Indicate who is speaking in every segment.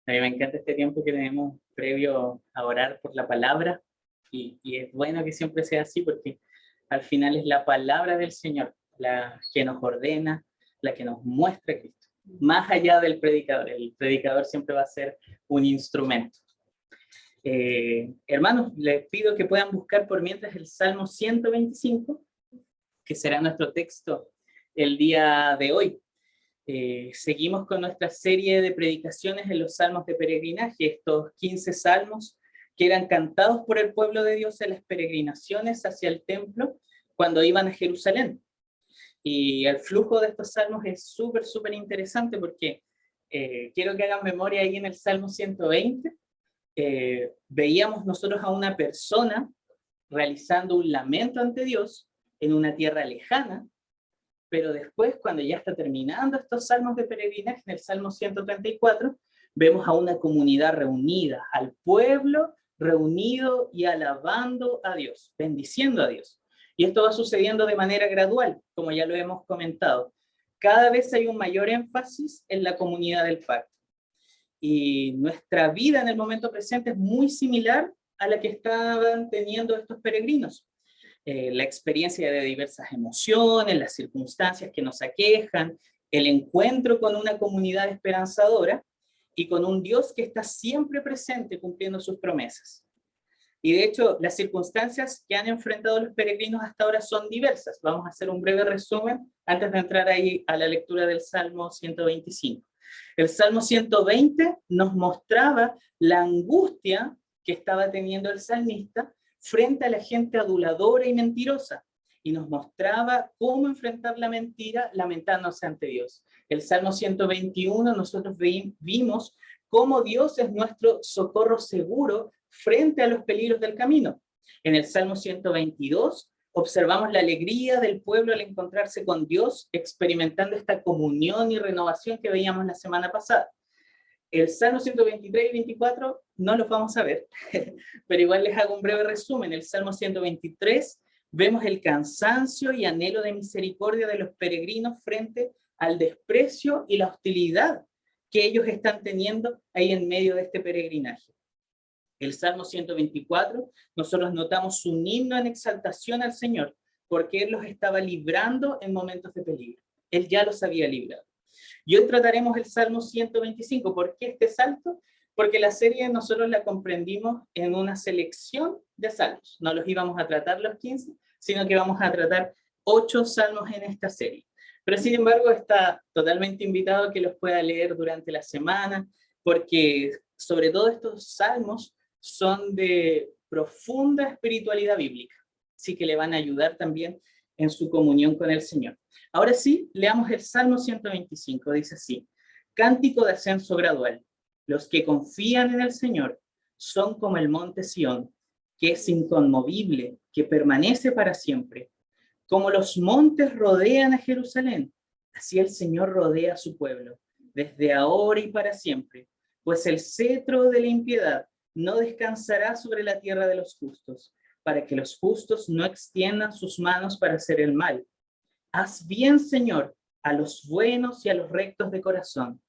Speaker 1: A mí me encanta este tiempo que tenemos previo a orar por la palabra y es bueno que siempre sea así porque al final es la palabra del Señor la que nos ordena, la que nos muestra a Cristo. Más allá del predicador, el predicador siempre va a ser un instrumento. Hermanos, les pido que puedan buscar por mientras el Salmo 125, que será nuestro texto el día de hoy. Seguimos con nuestra serie de predicaciones en los salmos de peregrinaje, estos 15 salmos que eran cantados por el pueblo de Dios en las peregrinaciones hacia el templo cuando iban a Jerusalén. Y el flujo de estos salmos es súper interesante porque quiero que hagan memoria ahí en el Salmo 120. Veíamos nosotros a una persona realizando un lamento ante Dios en una tierra lejana, pero después, cuando ya está terminando estos salmos de peregrinaje, en el Salmo 134, vemos a una comunidad reunida, al pueblo reunido y alabando a Dios, bendiciendo a Dios. Y esto va sucediendo de manera gradual, como ya lo hemos comentado. Cada vez hay un mayor énfasis en la comunidad del pacto. Y nuestra vida en el momento presente es muy similar a la que estaban teniendo estos peregrinos. La experiencia de diversas emociones, las circunstancias que nos aquejan, el encuentro con una comunidad esperanzadora y con un Dios que está siempre presente cumpliendo sus promesas. Y de hecho, las circunstancias que han enfrentado los peregrinos hasta ahora son diversas. Vamos a hacer un breve resumen antes de entrar ahí a la lectura del Salmo 125. El Salmo 120 nos mostraba la angustia que estaba teniendo el salmista frente a la gente aduladora y mentirosa, y nos mostraba cómo enfrentar la mentira lamentándose ante Dios. El Salmo 121 nosotros vimos cómo Dios es nuestro socorro seguro frente a los peligros del camino. En el Salmo 122 observamos la alegría del pueblo al encontrarse con Dios, experimentando esta comunión y renovación que veíamos la semana pasada. El Salmo 123 y 24 no los vamos a ver, pero igual les hago un breve resumen. El Salmo 123 vemos el cansancio y anhelo de misericordia de los peregrinos frente al desprecio y la hostilidad que ellos están teniendo ahí en medio de este peregrinaje. El Salmo 124, nosotros notamos un himno en exaltación al Señor, porque Él los estaba librando en momentos de peligro. Él ya los había librado. Y hoy trataremos el Salmo 125. ¿Por qué este salto? Porque la serie nosotros la comprendimos en una selección de salmos. No los íbamos a tratar los 15, sino que vamos a tratar 8 salmos en esta serie. Pero sin embargo está totalmente invitado a que los pueda leer durante la semana, porque sobre todo estos salmos son de profunda espiritualidad bíblica, así que le van a ayudar también en su comunión con el Señor. Ahora sí, leamos el Salmo 125, dice así: Cántico de ascenso gradual. Los que confían en el Señor son como el monte Sión, que es inconmovible, que permanece para siempre. Como los montes rodean a Jerusalén, así el Señor rodea a su pueblo, desde ahora y para siempre. Pues el cetro de la impiedad no descansará sobre la tierra de los justos, para que los justos no extiendan sus manos para hacer el mal. Haz bien, Señor, a los buenos y a los rectos de corazón,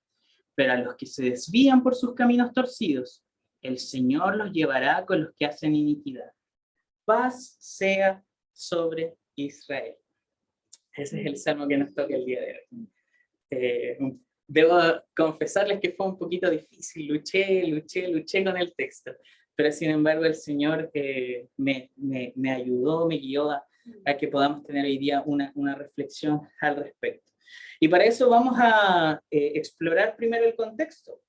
Speaker 1: pero a los que se desvían por sus caminos torcidos, el Señor los llevará con los que hacen iniquidad. Paz sea sobre Israel. Ese es el salmo que nos toca el día de hoy. Debo confesarles que fue un poquito difícil, luché con el texto, pero sin embargo el Señor me ayudó, me guió a que podamos tener hoy día una reflexión al respecto. Y para eso vamos a explorar primero el contexto.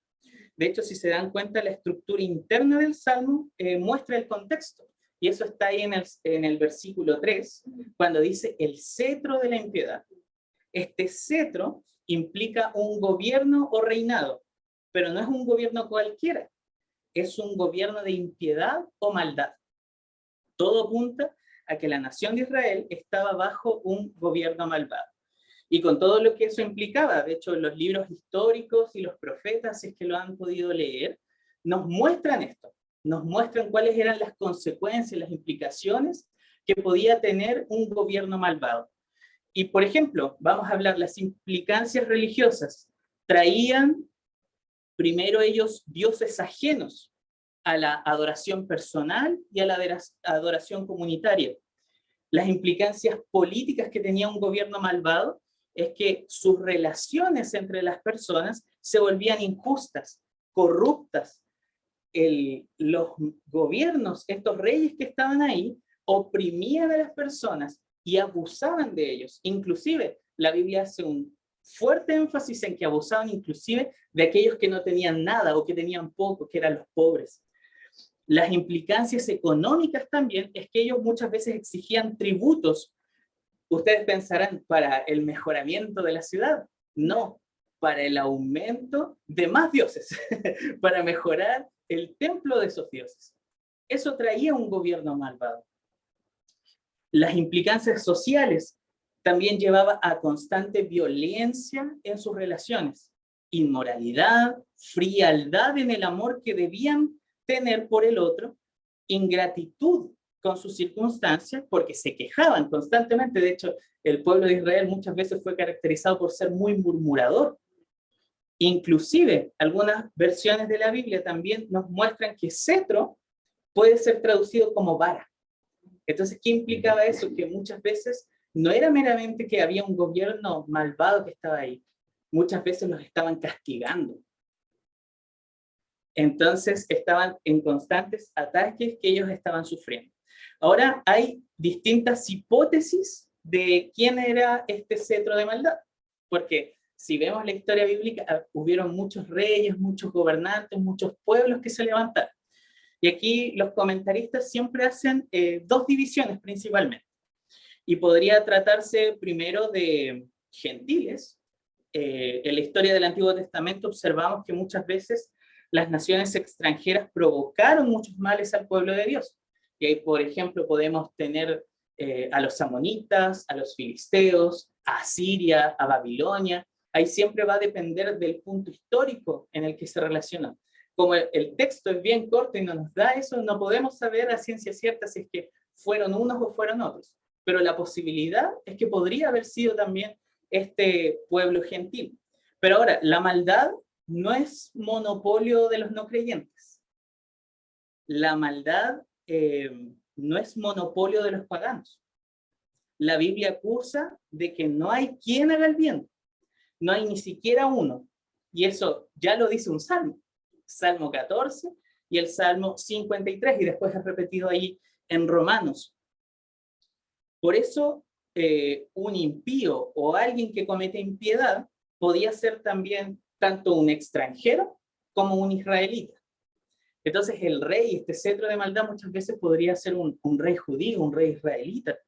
Speaker 1: De hecho, si se dan cuenta, la estructura interna del Salmo muestra el contexto. Y eso está ahí en el versículo 3, cuando dice el cetro de la impiedad. Este cetro implica un gobierno o reinado, pero no es un gobierno cualquiera, es un gobierno de impiedad o maldad. Todo apunta a que la nación de Israel estaba bajo un gobierno malvado. Y con todo lo que eso implicaba, de hecho los libros históricos y los profetas, si es que lo han podido leer, nos muestran esto, nos muestran cuáles eran las consecuencias, las implicaciones que podía tener un gobierno malvado. Y por ejemplo, vamos a hablar las implicancias religiosas. Traían primero ellos dioses ajenos a la adoración personal y a la adoración comunitaria. Las implicancias políticas que tenía un gobierno malvado es que sus relaciones entre las personas se volvían injustas, corruptas. Los gobiernos, estos reyes que estaban ahí, oprimían a las personas y abusaban de ellos. Inclusive, la Biblia hace un fuerte énfasis en que abusaban inclusive de aquellos que no tenían nada o que tenían poco, que eran los pobres. Las implicancias económicas también es que ellos muchas veces exigían tributos. Ustedes pensarán, ¿para el mejoramiento de la ciudad? No, para el aumento de más dioses, para mejorar el templo de esos dioses. Eso traía un gobierno malvado. Las implicancias sociales también llevaba a constante violencia en sus relaciones, inmoralidad, frialdad en el amor que debían tener por el otro, ingratitud con sus circunstancias, porque se quejaban constantemente. De hecho, el pueblo de Israel muchas veces fue caracterizado por ser muy murmurador. Inclusive, algunas versiones de la Biblia también nos muestran que cetro puede ser traducido como vara. Entonces, ¿qué implicaba eso? Que muchas veces no era meramente que había un gobierno malvado que estaba ahí, muchas veces los estaban castigando. Entonces, estaban en constantes ataques que ellos estaban sufriendo. Ahora, hay distintas hipótesis de quién era este cetro de maldad, porque si vemos la historia bíblica, hubieron muchos reyes, muchos gobernantes, muchos pueblos que se levantaron. Y aquí los comentaristas siempre hacen dos divisiones principalmente. Y podría tratarse primero de gentiles. En la historia del Antiguo Testamento observamos que muchas veces las naciones extranjeras provocaron muchos males al pueblo de Dios. Y ahí, por ejemplo, podemos tener a los amonitas, a los filisteos, a Siria, a Babilonia. Ahí siempre va a depender del punto histórico en el que se relaciona. Como el texto es bien corto y no nos da eso, no podemos saber a ciencia cierta si es que fueron unos o fueron otros. Pero la posibilidad es que podría haber sido también este pueblo gentil. Pero ahora, la maldad no es monopolio de los no creyentes. La maldad no es monopolio de los paganos. La Biblia acusa de que no hay quien haga el bien. No hay ni siquiera uno. Y eso ya lo dice un salmo. Salmo 14 y el Salmo 53, y después es repetido ahí en Romanos. Por eso, un impío o alguien que comete impiedad podía ser también tanto un extranjero como un israelita. Entonces, el rey, este cetro de maldad, muchas veces podría ser un rey judío, un rey israelita.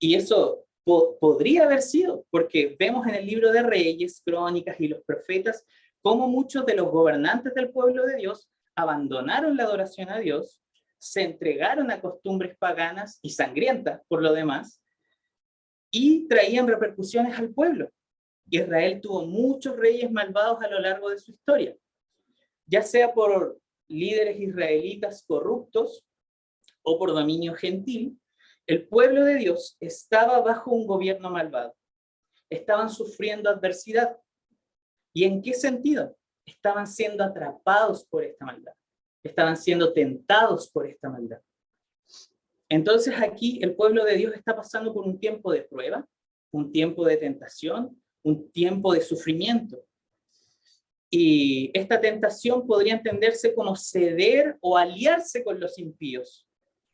Speaker 1: Y eso podría haber sido, porque vemos en el libro de Reyes, Crónicas y los profetas, cómo muchos de los gobernantes del pueblo de Dios abandonaron la adoración a Dios, se entregaron a costumbres paganas y sangrientas por lo demás, y traían repercusiones al pueblo. Israel tuvo muchos reyes malvados a lo largo de su historia, ya sea por líderes israelitas corruptos o por dominio gentil. El pueblo de Dios estaba bajo un gobierno malvado. Estaban sufriendo adversidad. ¿Y en qué sentido? Estaban siendo atrapados por esta maldad. Estaban siendo tentados por esta maldad. Entonces aquí el pueblo de Dios está pasando por un tiempo de prueba, un tiempo de tentación, un tiempo de sufrimiento. Y esta tentación podría entenderse como ceder o aliarse con los impíos,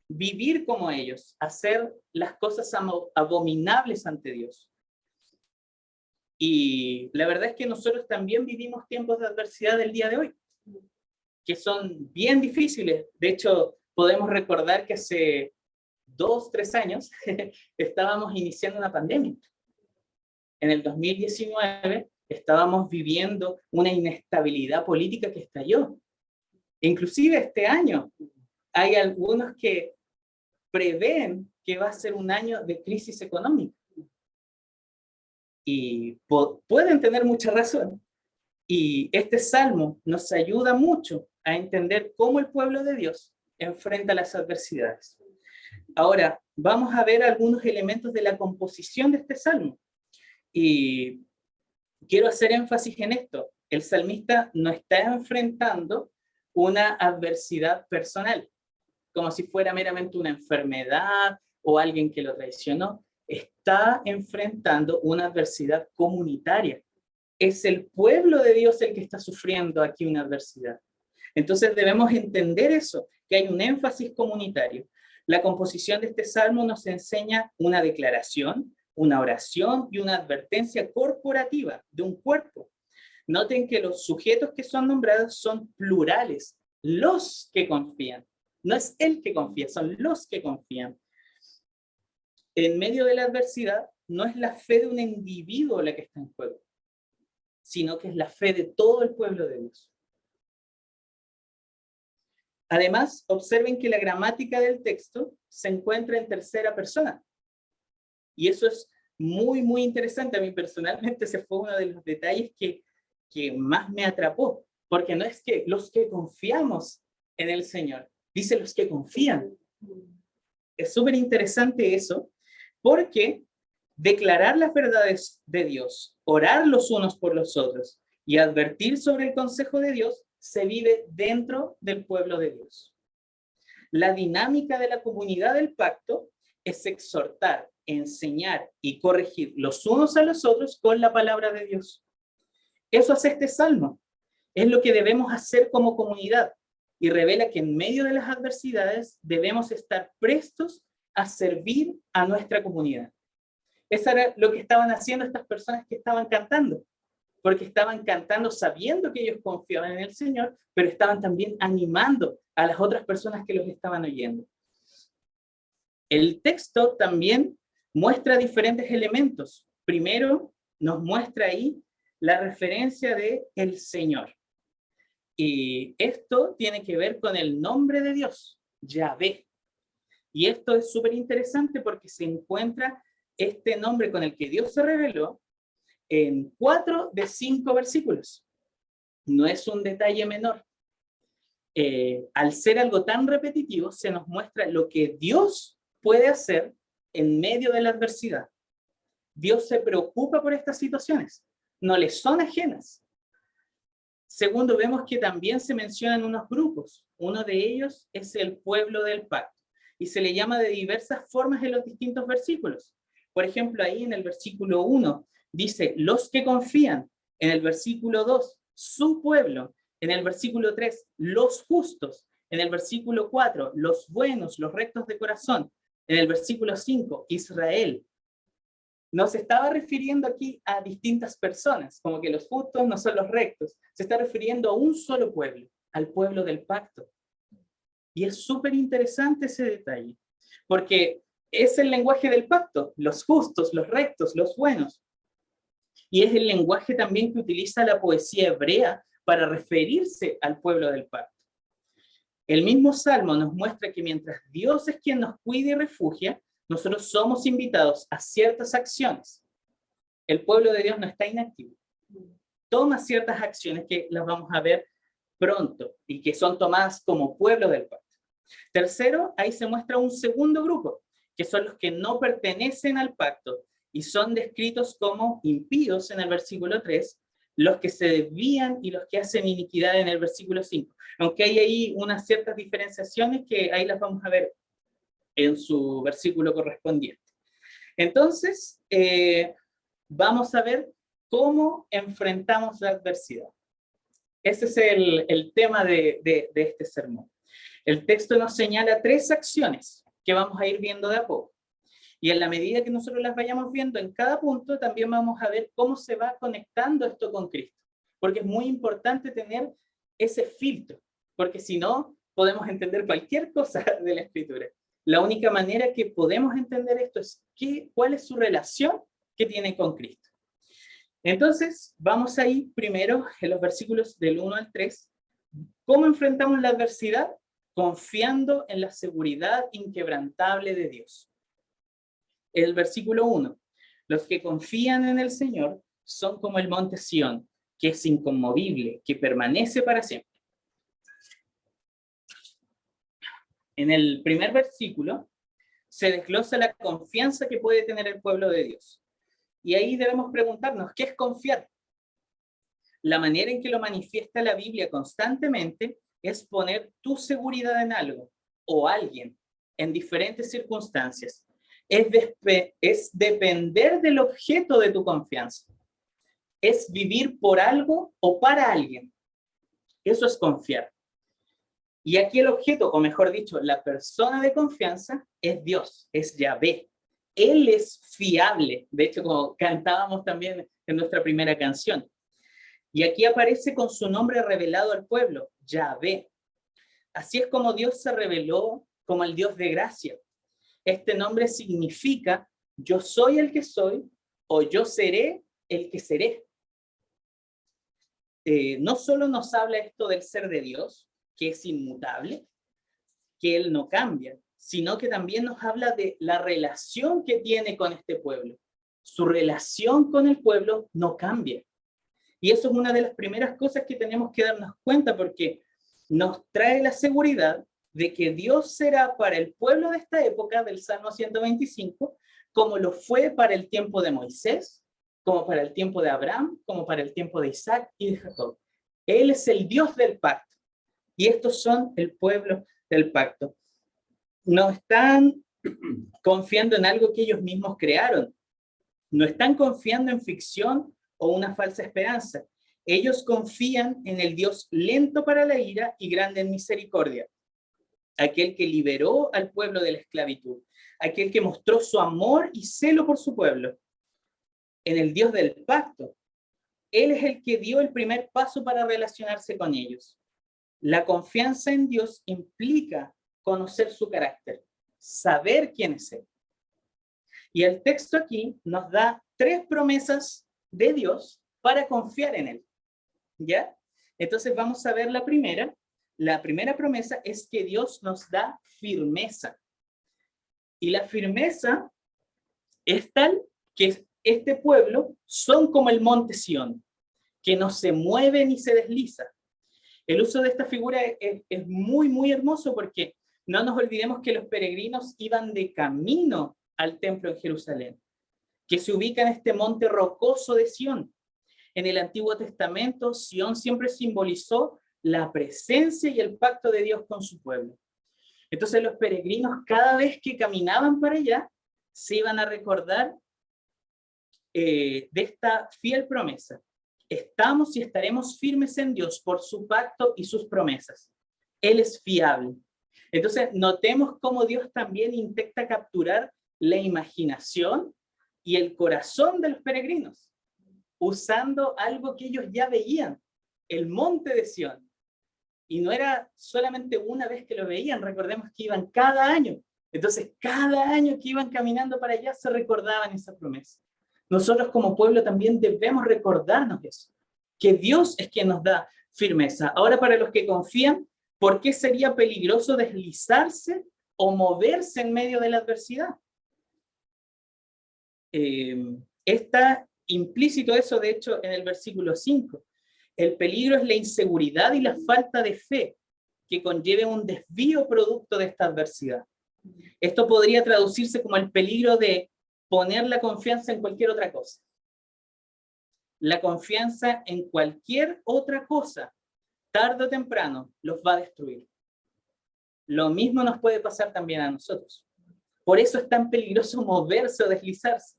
Speaker 1: vivir como ellos, hacer las cosas abominables ante Dios. Y la verdad es que nosotros también vivimos tiempos de adversidad del día de hoy, que son bien difíciles. De hecho, podemos recordar que hace 2, 3 años estábamos iniciando una pandemia. En el 2019 estábamos viviendo una inestabilidad política que estalló. Inclusive este año hay algunos que prevén que va a ser un año de crisis económica. Y pueden tener mucha razón. Y este salmo nos ayuda mucho a entender cómo el pueblo de Dios enfrenta las adversidades. Ahora, vamos a ver algunos elementos de la composición de este salmo. Y quiero hacer énfasis en esto. el salmista no está enfrentando una adversidad personal, como si fuera meramente una enfermedad o alguien que lo traicionó. Está enfrentando una adversidad comunitaria. Es el pueblo de Dios el que está sufriendo aquí una adversidad. Entonces debemos entender eso, que hay un énfasis comunitario. La composición de este salmo nos enseña una declaración, una oración y una advertencia corporativa de un cuerpo. Noten que los sujetos que son nombrados son plurales, los que confían. No es el que confía, son los que confían. En medio de la adversidad, no es la fe de un individuo la que está en juego, sino que es la fe de todo el pueblo de Dios. Además, observen que la gramática del texto se encuentra en tercera persona. Y eso es muy, muy interesante. A mí personalmente ese fue uno de los detalles que más me atrapó, porque no es que los que confiamos en el Señor, dice los que confían. Es súper interesante eso, porque declarar las verdades de Dios, orar los unos por los otros y advertir sobre el consejo de Dios se vive dentro del pueblo de Dios. La dinámica de la comunidad del pacto es exhortar, enseñar y corregir los unos a los otros con la palabra de Dios. Eso hace este salmo. Es lo que debemos hacer como comunidad y revela que en medio de las adversidades debemos estar prestos a servir a nuestra comunidad. Eso era lo que estaban haciendo estas personas que estaban cantando, porque estaban cantando sabiendo que ellos confiaban en el Señor, pero estaban también animando a las otras personas que los estaban oyendo. El texto también muestra diferentes elementos. Primero, nos muestra ahí la referencia de el Señor. Y esto tiene que ver con el nombre de Dios, Yahvé. Y esto es súper interesante porque se encuentra este nombre con el que Dios se reveló en 4 de 5 versículos. No es un detalle menor. Al ser algo tan repetitivo, se nos muestra lo que Dios puede hacer en medio de la adversidad. Dios se preocupa por estas situaciones, no les son ajenas. Segundo, vemos que también se mencionan unos grupos. Uno de ellos es el pueblo del pacto y se le llama de diversas formas en los distintos versículos. Por ejemplo, ahí en el versículo 1 dice los que confían, en el versículo 2 su pueblo, en el versículo 3 los justos, en el versículo 4 los buenos, los rectos de corazón, en el versículo 5 Israel. No se estaba refiriendo aquí a distintas personas, como que los justos no son los rectos. Se está refiriendo a un solo pueblo, al pueblo del pacto. Y es súper interesante ese detalle, porque es el lenguaje del pacto, los justos, los rectos, los buenos. Y es el lenguaje también que utiliza la poesía hebrea para referirse al pueblo del pacto. El mismo Salmo nos muestra que mientras Dios es quien nos cuida y refugia, nosotros somos invitados a ciertas acciones. El pueblo de Dios no está inactivo. Toma ciertas acciones que las vamos a ver pronto y que son tomadas como pueblo del pacto. Tercero, ahí se muestra un segundo grupo, que son los que no pertenecen al pacto y son descritos como impíos en el versículo 3, los que se desvían y los que hacen iniquidad en el versículo 5. Aunque hay ahí unas ciertas diferenciaciones que ahí las vamos a ver en su versículo correspondiente. Entonces, vamos a ver cómo enfrentamos la adversidad. Ese es el tema de este sermón. El texto nos señala 3 acciones que vamos a ir viendo de a poco. Y en la medida que nosotros las vayamos viendo en cada punto, también vamos a ver cómo se va conectando esto con Cristo. Porque es muy importante tener ese filtro, porque si no, podemos entender cualquier cosa de la Escritura. La única manera que podemos entender esto es cuál es su relación que tiene con Cristo. Entonces, vamos a ir primero en los versículos del 1 al 3. ¿Cómo enfrentamos la adversidad? Confiando en la seguridad inquebrantable de Dios. El versículo 1. Los que confían en el Señor son como el monte Sión, que es inconmovible, que permanece para siempre. En el primer versículo se desglosa la confianza que puede tener el pueblo de Dios. Y ahí debemos preguntarnos, ¿qué es confiar? La manera en que lo manifiesta la Biblia constantemente es poner tu seguridad en algo o alguien en diferentes circunstancias. Es depender del objeto de tu confianza. Es vivir por algo o para alguien. Eso es confiar. Y aquí el objeto, o mejor dicho, la persona de confianza es Dios, es Yahvé. Él es fiable. De hecho, como cantábamos también en nuestra primera canción. Y aquí aparece con su nombre revelado al pueblo, Yahvé. Así es como Dios se reveló como el Dios de gracia. Este nombre significa yo soy el que soy o yo seré el que seré. No solo nos habla esto del ser de Dios, que es inmutable, que Él no cambia, sino que también nos habla de la relación que tiene con este pueblo. Su relación con el pueblo no cambia. Y eso es una de las primeras cosas que tenemos que darnos cuenta, porque nos trae la seguridad de que Dios será para el pueblo de esta época, del Salmo 125, como lo fue para el tiempo de Moisés, como para el tiempo de Abraham, como para el tiempo de Isaac y de Jacob. Él es el Dios del pacto, y estos son el pueblo del pacto. No están confiando en algo que ellos mismos crearon, no están confiando en ficción o una falsa esperanza. Ellos confían en el Dios lento para la ira y grande en misericordia, aquel que liberó al pueblo de la esclavitud, aquel que mostró su amor y celo por su pueblo, en el Dios del pacto. Él es el que dio el primer paso para relacionarse con ellos. La confianza en Dios implica conocer su carácter, saber quién es Él. Y el texto aquí nos da 3 promesas de Dios para confiar en Él. ¿Ya? Entonces vamos a ver la primera. La primera promesa es que Dios nos da firmeza. Y la firmeza es tal que este pueblo son como el monte Sión, que no se mueve ni se desliza. El uso de esta figura es muy, muy hermoso, porque no nos olvidemos que los peregrinos iban de camino al templo en Jerusalén, que se ubica en este monte rocoso de Sión. En el Antiguo Testamento, Sión siempre simbolizó la presencia y el pacto de Dios con su pueblo. Entonces los peregrinos, cada vez que caminaban para allá, se iban a recordar de esta fiel promesa. Estamos y estaremos firmes en Dios por su pacto y sus promesas. Él es fiable. Entonces, notemos cómo Dios también intenta capturar la imaginación y el corazón de los peregrinos, usando algo que ellos ya veían, el monte de Sión. Y no era solamente una vez que lo veían, recordemos que iban cada año. Entonces, cada año que iban caminando para allá se recordaban esa promesa. Nosotros como pueblo también debemos recordarnos eso, que Dios es quien nos da firmeza. Ahora, para los que confían, ¿por qué sería peligroso deslizarse o moverse en medio de la adversidad? Está implícito eso, de hecho, en el versículo 5. El peligro es la inseguridad y la falta de fe que conlleve un desvío producto de esta adversidad. Esto podría traducirse como el peligro de poner la confianza en cualquier otra cosa. La confianza en cualquier otra cosa, tarde o temprano, los va a destruir. Lo mismo nos puede pasar también a nosotros. Por eso es tan peligroso moverse o deslizarse.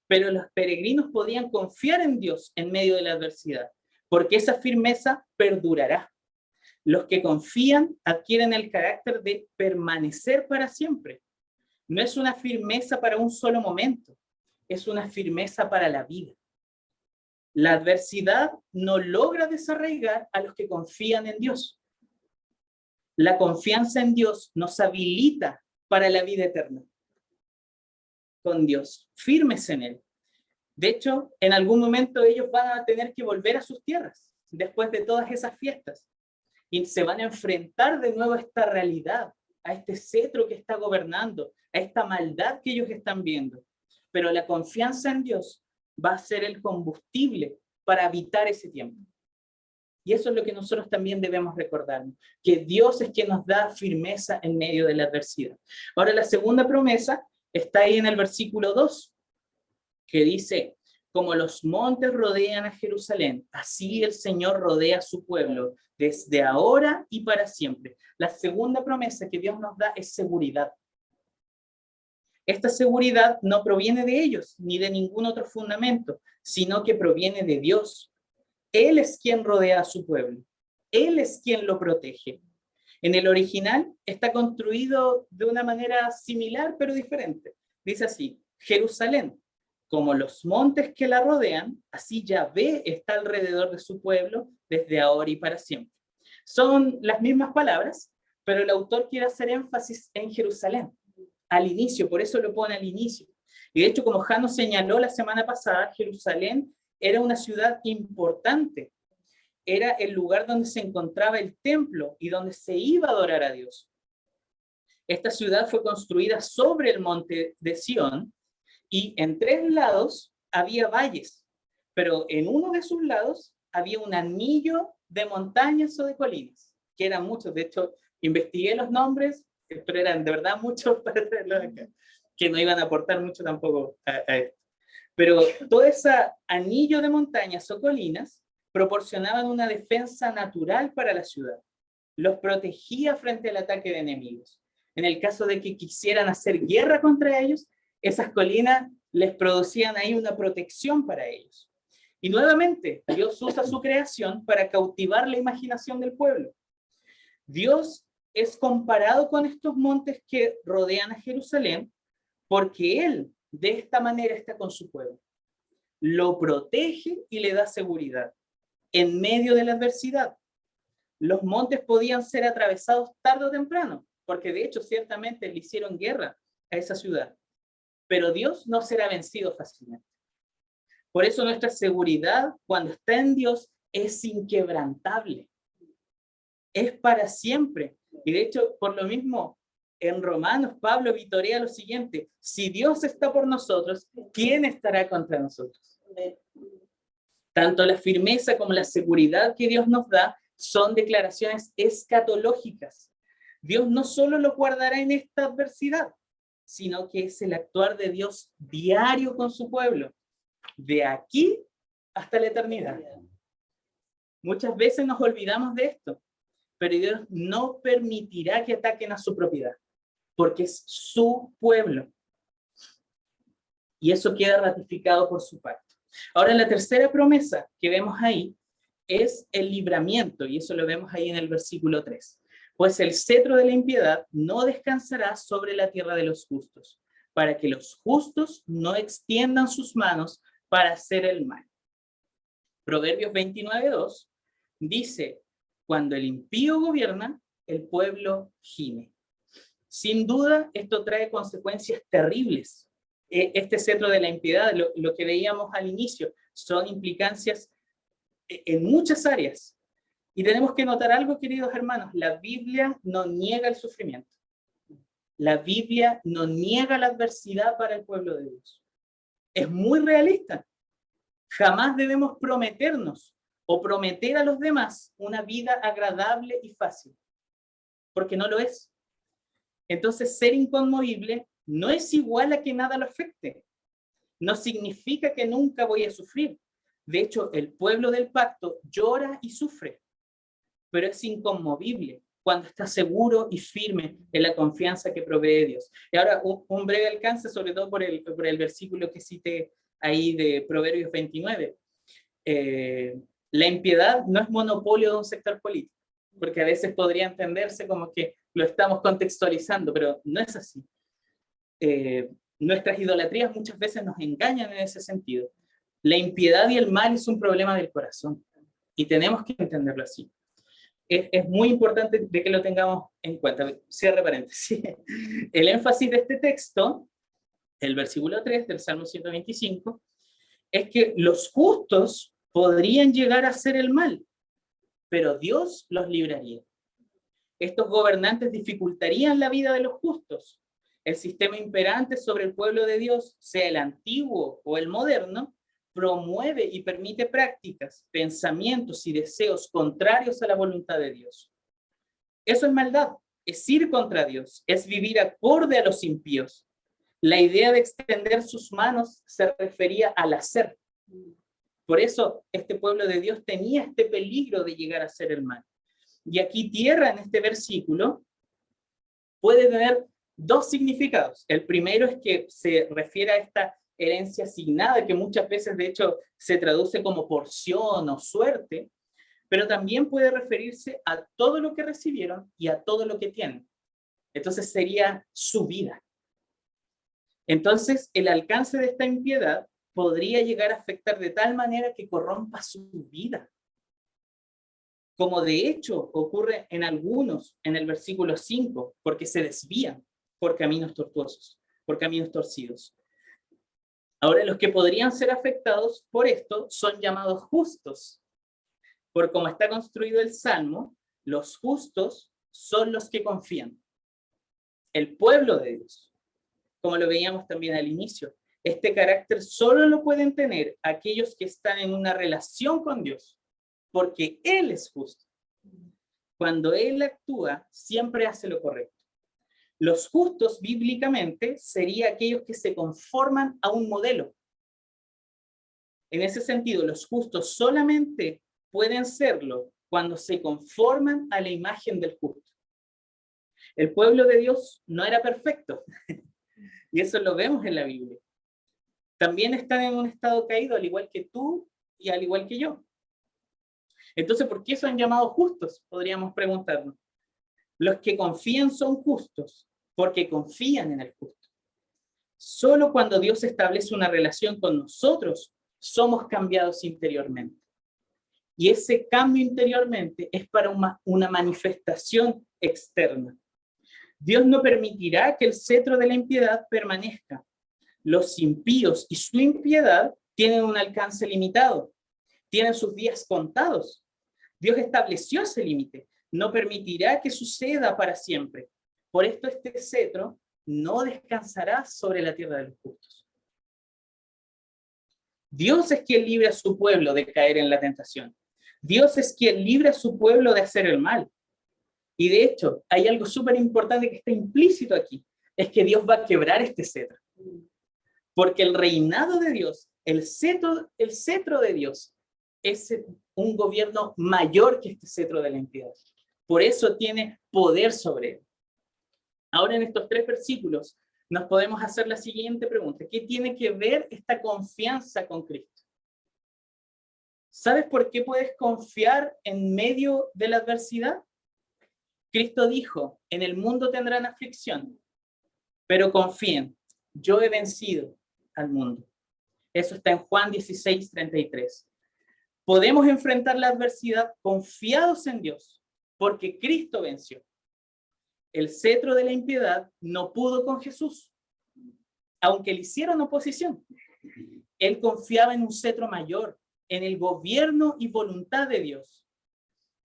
Speaker 1: Pero los peregrinos podían confiar en Dios en medio de la adversidad, porque esa firmeza perdurará. Los que confían adquieren el carácter de permanecer para siempre. No es una firmeza para un solo momento, es una firmeza para la vida. La adversidad no logra desarraigar a los que confían en Dios. La confianza en Dios nos habilita para la vida eterna. Con Dios, firmes en Él. De hecho, en algún momento ellos van a tener que volver a sus tierras, después de todas esas fiestas, y se van a enfrentar de nuevo a esta realidad, a este cetro que está gobernando, a esta maldad que ellos están viendo. Pero la confianza en Dios va a ser el combustible para evitar ese tiempo. Y eso es lo que nosotros también debemos recordarnos, que Dios es quien nos da firmeza en medio de la adversidad. Ahora, la segunda promesa está ahí en el versículo 2, que dice: como los montes rodean a Jerusalén, así el Señor rodea a su pueblo, desde ahora y para siempre. La segunda promesa que Dios nos da es seguridad. Esta seguridad no proviene de ellos, ni de ningún otro fundamento, sino que proviene de Dios. Él es quien rodea a su pueblo. Él es quien lo protege. En el original está construido de una manera similar, pero diferente. Dice así: Jerusalén, como los montes que la rodean, así Yahvé está alrededor de su pueblo desde ahora y para siempre. Son las mismas palabras, pero el autor quiere hacer énfasis en Jerusalén, al inicio, por eso lo pone al inicio. Y de hecho, como Jano señaló la semana pasada, Jerusalén era una ciudad importante. Era el lugar donde se encontraba el templo y donde se iba a adorar a Dios. Esta ciudad fue construida sobre el monte de Sión y en 3 lados había valles, pero en uno de sus lados había un anillo de montañas o de colinas, que eran muchos. De hecho, investigué los nombres, pero eran de verdad muchos para traerlos acá, que no iban a aportar mucho tampoco a esto. Pero todo ese anillo de montañas o colinas proporcionaban una defensa natural para la ciudad. Los protegía frente al ataque de enemigos. En el caso de que quisieran hacer guerra contra ellos, esas colinas les producían ahí una protección para ellos. Y nuevamente, Dios usa su creación para cautivar la imaginación del pueblo. Dios es comparado con estos montes que rodean a Jerusalén porque Él de esta manera está con su pueblo. Lo protege y le da seguridad en medio de la adversidad. Los montes podían ser atravesados tarde o temprano, porque de hecho ciertamente le hicieron guerra a esa ciudad, pero Dios no será vencido fácilmente. Por eso nuestra seguridad cuando está en Dios es inquebrantable, es para siempre. Y de hecho, por lo mismo, en Romanos, Pablo vitorea lo siguiente: si Dios está por nosotros, ¿quién estará contra nosotros? Tanto la firmeza como la seguridad que Dios nos da son declaraciones escatológicas. Dios no solo lo guardará en esta adversidad, sino que es el actuar de Dios diario con su pueblo, de aquí hasta la eternidad. Muchas veces nos olvidamos de esto, pero Dios no permitirá que ataquen a su propiedad, porque es su pueblo. Y eso queda ratificado por su pacto. Ahora, la tercera promesa que vemos ahí es el libramiento, y eso lo vemos ahí en el versículo 3. Pues el cetro de la impiedad no descansará sobre la tierra de los justos, para que los justos no extiendan sus manos para hacer el mal. Proverbios 29:2 dice: cuando el impío gobierna, el pueblo gime. Sin duda, esto trae consecuencias terribles. Este cetro de la impiedad, lo que veíamos al inicio, son implicancias en muchas áreas. Y tenemos que notar algo, queridos hermanos: la Biblia no niega el sufrimiento. La Biblia no niega la adversidad para el pueblo de Dios. Es muy realista. Jamás debemos prometernos o prometer a los demás una vida agradable y fácil, porque no lo es. Entonces, ser inconmovible no es igual a que nada lo afecte. No significa que nunca voy a sufrir. De hecho, el pueblo del pacto llora y sufre, pero es inconmovible cuando está seguro y firme en la confianza que provee Dios. Y ahora, un breve alcance, sobre todo por el versículo que cité ahí de Proverbios 29. La impiedad no es monopolio de un sector político, porque a veces podría entenderse como que lo estamos contextualizando, pero no es así. Nuestras idolatrías muchas veces nos engañan en ese sentido. La impiedad y el mal es un problema del corazón, y tenemos que entenderlo así. Es muy importante de que lo tengamos en cuenta. Cierre paréntesis. El énfasis de este texto, el versículo 3 del Salmo 125, es que los justos podrían llegar a hacer el mal, pero Dios los libraría. Estos gobernantes dificultarían la vida de los justos. El sistema imperante sobre el pueblo de Dios, sea el antiguo o el moderno, promueve y permite prácticas, pensamientos y deseos contrarios a la voluntad de Dios. Eso es maldad, es ir contra Dios, es vivir acorde a los impíos. La idea de extender sus manos se refería al hacer, Por eso este pueblo de Dios tenía este peligro de llegar a ser el mal. Y aquí tierra, en este versículo, puede tener dos significados. El primero es que se refiere a esta herencia asignada, que muchas veces de hecho se traduce como porción o suerte, pero también puede referirse a todo lo que recibieron y a todo lo que tienen. Entonces sería su vida. Entonces el alcance de esta impiedad podría llegar a afectar de tal manera que corrompa su vida. Como de hecho ocurre en algunos en el versículo 5, porque se desvían por caminos tortuosos, por caminos torcidos. Ahora, los que podrían ser afectados por esto son llamados justos. Por cómo está construido el Salmo, los justos son los que confían. El pueblo de Dios, como lo veíamos también al inicio, este carácter solo lo pueden tener aquellos que están en una relación con Dios, porque Él es justo. Cuando Él actúa, siempre hace lo correcto. Los justos, bíblicamente, serían aquellos que se conforman a un modelo. En ese sentido, los justos solamente pueden serlo cuando se conforman a la imagen del justo. El pueblo de Dios no era perfecto, y eso lo vemos en la Biblia. También están en un estado caído, al igual que tú y al igual que yo. Entonces, ¿por qué son llamados justos? Podríamos preguntarnos. Los que confían son justos, porque confían en el justo. Solo cuando Dios establece una relación con nosotros, somos cambiados interiormente. Y ese cambio interiormente es para una manifestación externa. Dios no permitirá que el cetro de la impiedad permanezca. Los impíos y su impiedad tienen un alcance limitado, tienen sus días contados. Dios estableció ese límite, no permitirá que suceda para siempre. Por esto este cetro no descansará sobre la tierra de los justos. Dios es quien libra a su pueblo de caer en la tentación. Dios es quien libra a su pueblo de hacer el mal. Y de hecho, hay algo súper importante que está implícito aquí, es que Dios va a quebrar este cetro. Porque el reinado de Dios, el cetro de Dios, es un gobierno mayor que este cetro de la impiedad. Por eso tiene poder sobre él. Ahora en estos 3 versículos nos podemos hacer la siguiente pregunta. ¿Qué tiene que ver esta confianza con Cristo? ¿Sabes por qué puedes confiar en medio de la adversidad? Cristo dijo, en el mundo tendrán aflicción, pero confíen, yo he vencido al mundo. Eso está en Juan 16:33. Podemos enfrentar la adversidad confiados en Dios, porque Cristo venció. El cetro de la impiedad no pudo con Jesús, aunque le hicieron oposición. Él confiaba en un cetro mayor, en el gobierno y voluntad de Dios.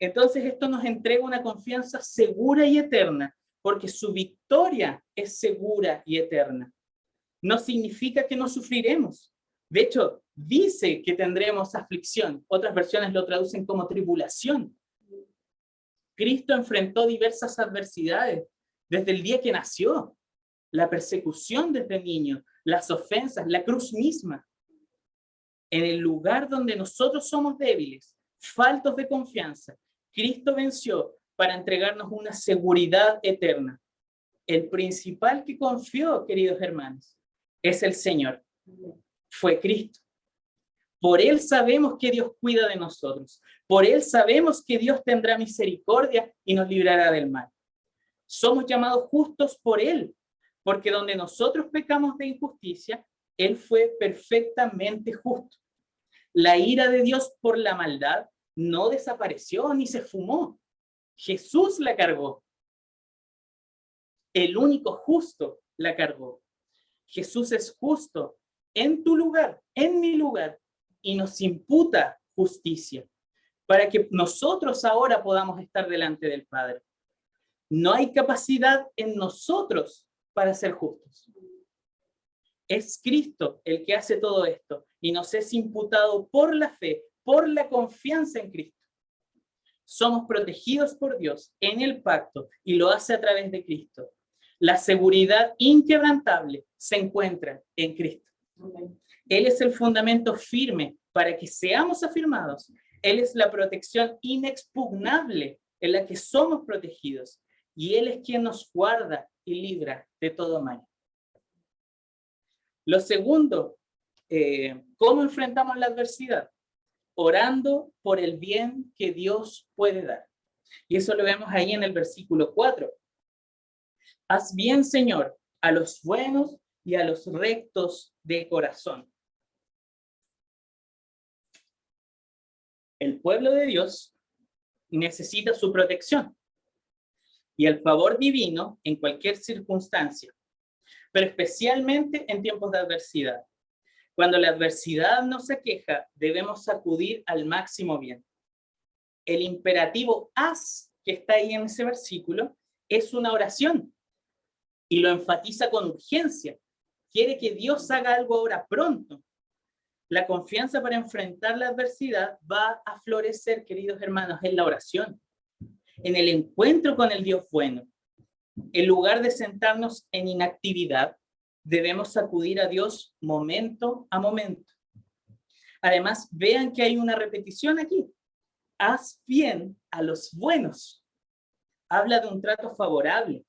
Speaker 1: Entonces esto nos entrega una confianza segura y eterna, porque su victoria es segura y eterna. No significa que no sufriremos. De hecho, dice que tendremos aflicción. Otras versiones lo traducen como tribulación. Cristo enfrentó diversas adversidades desde el día que nació. La persecución desde niño, las ofensas, la cruz misma. En el lugar donde nosotros somos débiles, faltos de confianza, Cristo venció para entregarnos una seguridad eterna. El principal que confió, queridos hermanos, es el Señor. Fue Cristo. Por Él sabemos que Dios cuida de nosotros. Por Él sabemos que Dios tendrá misericordia y nos librará del mal. Somos llamados justos por Él, porque donde nosotros pecamos de injusticia, Él fue perfectamente justo. La ira de Dios por la maldad no desapareció ni se fumó. Jesús la cargó. El único justo la cargó. Jesús es justo en tu lugar, en mi lugar, y nos imputa justicia para que nosotros ahora podamos estar delante del Padre. No hay capacidad en nosotros para ser justos. Es Cristo el que hace todo esto y nos es imputado por la fe, por la confianza en Cristo. Somos protegidos por Dios en el pacto y lo hace a través de Cristo. La seguridad inquebrantable se encuentra en Cristo. Él es el fundamento firme para que seamos afirmados. Él es la protección inexpugnable en la que somos protegidos. Y Él es quien nos guarda y libra de todo mal. Lo segundo, ¿cómo enfrentamos la adversidad? Orando por el bien que Dios puede dar. Y eso lo vemos ahí en el versículo 4. Haz bien, Señor, a los buenos y a los rectos de corazón. El pueblo de Dios necesita su protección y el favor divino en cualquier circunstancia, pero especialmente en tiempos de adversidad. Cuando la adversidad nos aqueja, debemos acudir al máximo bien. El imperativo haz, que está ahí en ese versículo, es una oración y lo enfatiza con urgencia. Quiere que Dios haga algo ahora pronto. La confianza para enfrentar la adversidad va a florecer, queridos hermanos, en la oración, en el encuentro con el Dios bueno. En lugar de sentarnos en inactividad, debemos acudir a Dios momento a momento. Además, vean que hay una repetición aquí. Haz bien a los buenos. Habla de un trato favorable.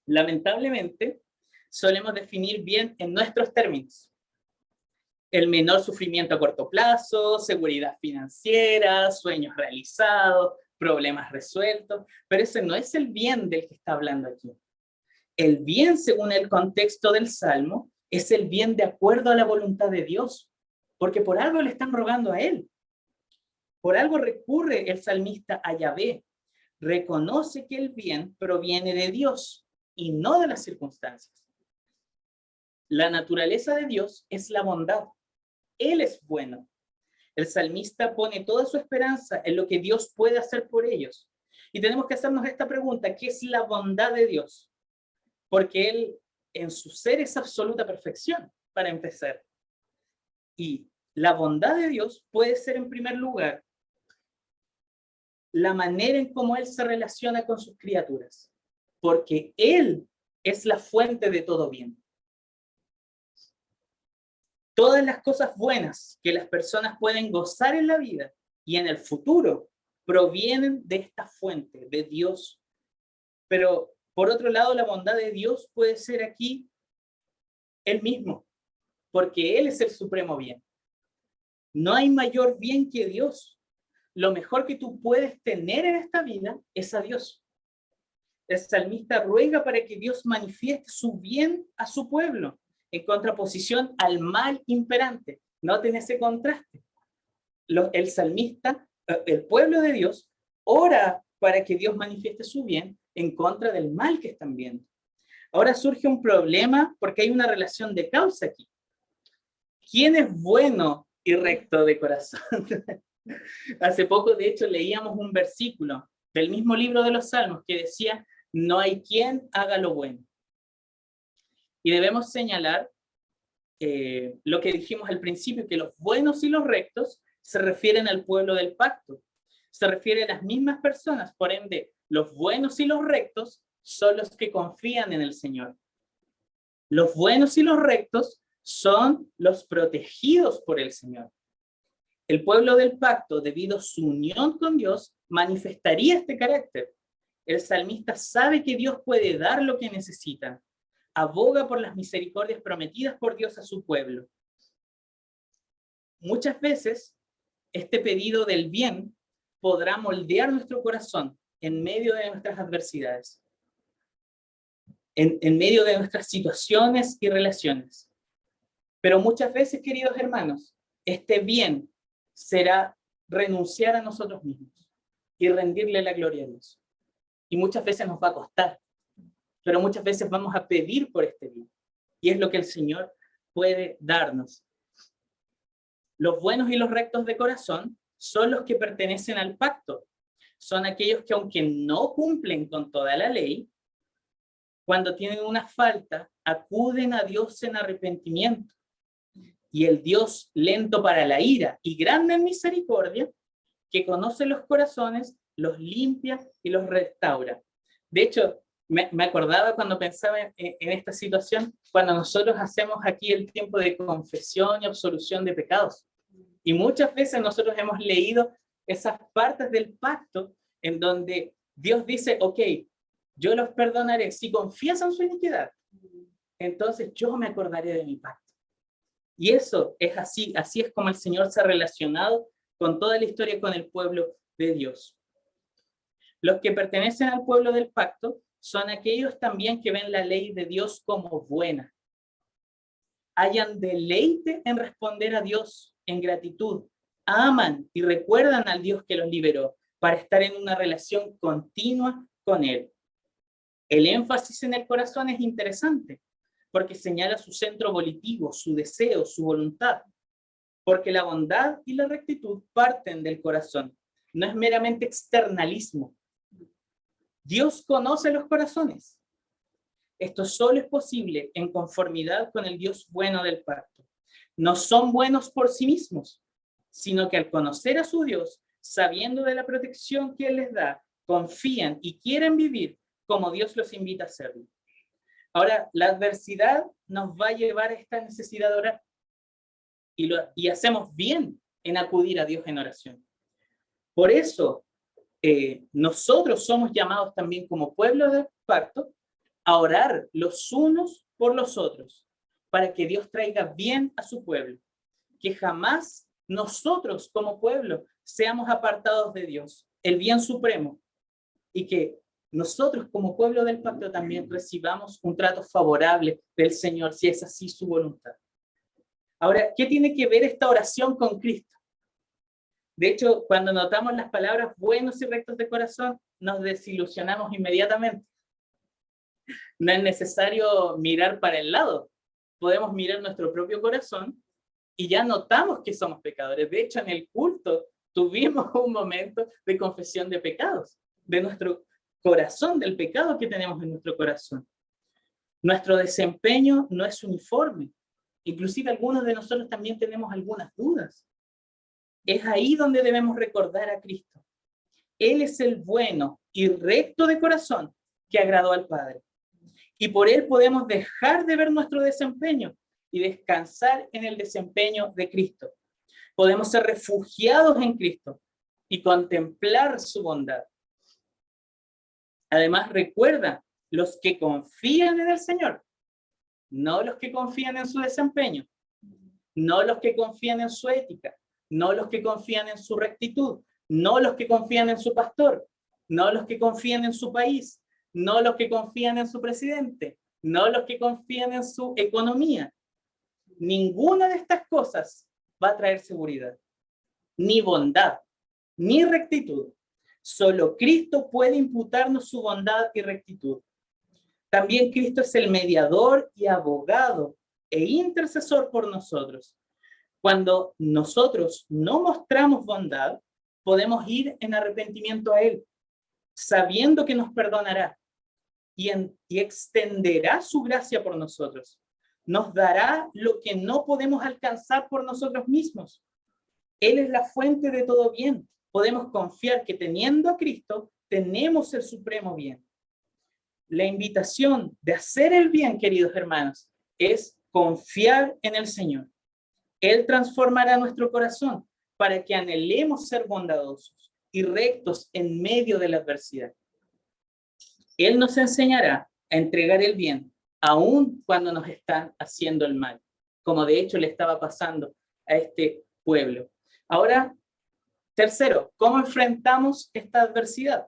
Speaker 1: Lamentablemente, solemos definir bien en nuestros términos. El menor sufrimiento a corto plazo, seguridad financiera, sueños realizados, problemas resueltos, pero ese no es el bien del que está hablando aquí. El bien, según el contexto del Salmo, es el bien de acuerdo a la voluntad de Dios, porque por algo le están rogando a Él. Por algo recurre el salmista a Yahvé. Reconoce que el bien proviene de Dios y no de las circunstancias. La naturaleza de Dios es la bondad. Él es bueno. El salmista pone toda su esperanza en lo que Dios puede hacer por ellos. Y tenemos que hacernos esta pregunta: ¿qué es la bondad de Dios? Porque Él en su ser es absoluta perfección, para empezar. Y la bondad de Dios puede ser, en primer lugar, la manera en cómo Él se relaciona con sus criaturas. Porque Él es la fuente de todo bien. Todas las cosas buenas que las personas pueden gozar en la vida y en el futuro provienen de esta fuente, de Dios. Pero, por otro lado, la bondad de Dios puede ser aquí Él mismo, porque Él es el supremo bien. No hay mayor bien que Dios. Lo mejor que tú puedes tener en esta vida es a Dios. El salmista ruega para que Dios manifieste su bien a su pueblo, en contraposición al mal imperante. Noten ese contraste. El salmista, el pueblo de Dios, ora para que Dios manifieste su bien en contra del mal que están viendo. Ahora surge un problema porque hay una relación de causa aquí. ¿Quién es bueno y recto de corazón? Hace poco, de hecho, leíamos un versículo del mismo libro de los Salmos que decía: no hay quien haga lo bueno. Y debemos señalar lo que dijimos al principio, que los buenos y los rectos se refieren al pueblo del pacto. Se refiere a las mismas personas, por ende, los buenos y los rectos son los que confían en el Señor. Los buenos y los rectos son los protegidos por el Señor. El pueblo del pacto, debido a su unión con Dios, manifestaría este carácter. El salmista sabe que Dios puede dar lo que necesitan. Aboga por las misericordias prometidas por Dios a su pueblo. Muchas veces, este pedido del bien podrá moldear nuestro corazón en medio de nuestras adversidades, en medio de nuestras situaciones y relaciones. Pero muchas veces, queridos hermanos, este bien será renunciar a nosotros mismos y rendirle la gloria a Dios. Y muchas veces nos va a costar, pero muchas veces vamos a pedir por este bien. Y es lo que el Señor puede darnos. Los buenos y los rectos de corazón son los que pertenecen al pacto. Son aquellos que, aunque no cumplen con toda la ley, cuando tienen una falta, acuden a Dios en arrepentimiento. Y el Dios lento para la ira y grande en misericordia, que conoce los corazones, los limpia y los restaura. De hecho, Me acordaba cuando pensaba en esta situación, cuando nosotros hacemos aquí el tiempo de confesión y absolución de pecados. Y muchas veces nosotros hemos leído esas partes del pacto en donde Dios dice, ok, yo los perdonaré si confiesan su iniquidad. Entonces yo me acordaré de mi pacto. Y eso es así es como el Señor se ha relacionado con toda la historia con el pueblo de Dios. Los que pertenecen al pueblo del pacto son aquellos también que ven la ley de Dios como buena. Hayan deleite en responder a Dios en gratitud. Aman y recuerdan al Dios que los liberó para estar en una relación continua con Él. El énfasis en el corazón es interesante porque señala su centro volitivo, su deseo, su voluntad. Porque la bondad y la rectitud parten del corazón. No es meramente externalismo. Dios conoce los corazones. Esto solo es posible en conformidad con el Dios bueno del pacto. No son buenos por sí mismos, sino que al conocer a su Dios, sabiendo de la protección que Él les da, confían y quieren vivir como Dios los invita a hacerlo. Ahora, la adversidad nos va a llevar a esta necesidad de orar. Y hacemos bien en acudir a Dios en oración. Por eso, nosotros somos llamados también como pueblo del pacto a orar los unos por los otros, para que Dios traiga bien a su pueblo, que jamás nosotros como pueblo seamos apartados de Dios, el bien supremo, y que nosotros como pueblo del pacto también recibamos un trato favorable del Señor, si es así su voluntad. Ahora, ¿qué tiene que ver esta oración con Cristo? De hecho, cuando notamos las palabras buenos y rectos de corazón, nos desilusionamos inmediatamente. No es necesario mirar para el lado. Podemos mirar nuestro propio corazón y ya notamos que somos pecadores. De hecho, en el culto tuvimos un momento de confesión de pecados, de nuestro corazón, del pecado que tenemos en nuestro corazón. Nuestro desempeño no es uniforme. Inclusive algunos de nosotros también tenemos algunas dudas. Es ahí donde debemos recordar a Cristo. Él es el bueno y recto de corazón que agradó al Padre. Y por Él podemos dejar de ver nuestro desempeño y descansar en el desempeño de Cristo. Podemos ser refugiados en Cristo y contemplar su bondad. Además, recuerda, los que confían en el Señor, no los que confían en su desempeño, no los que confían en su ética, no los que confían en su rectitud, no los que confían en su pastor, no los que confían en su país, no los que confían en su presidente, no los que confían en su economía. Ninguna de estas cosas va a traer seguridad, ni bondad, ni rectitud. Solo Cristo puede imputarnos su bondad y rectitud. También Cristo es el mediador y abogado e intercesor por nosotros. Cuando nosotros no mostramos bondad, podemos ir en arrepentimiento a Él, sabiendo que nos perdonará y extenderá su gracia por nosotros. Nos dará lo que no podemos alcanzar por nosotros mismos. Él es la fuente de todo bien. Podemos confiar que teniendo a Cristo, tenemos el supremo bien. La invitación de hacer el bien, queridos hermanos, es confiar en el Señor. Él transformará nuestro corazón para que anhelemos ser bondadosos y rectos en medio de la adversidad. Él nos enseñará a entregar el bien, aun cuando nos están haciendo el mal, como de hecho le estaba pasando a este pueblo. Ahora, tercero, ¿cómo enfrentamos esta adversidad?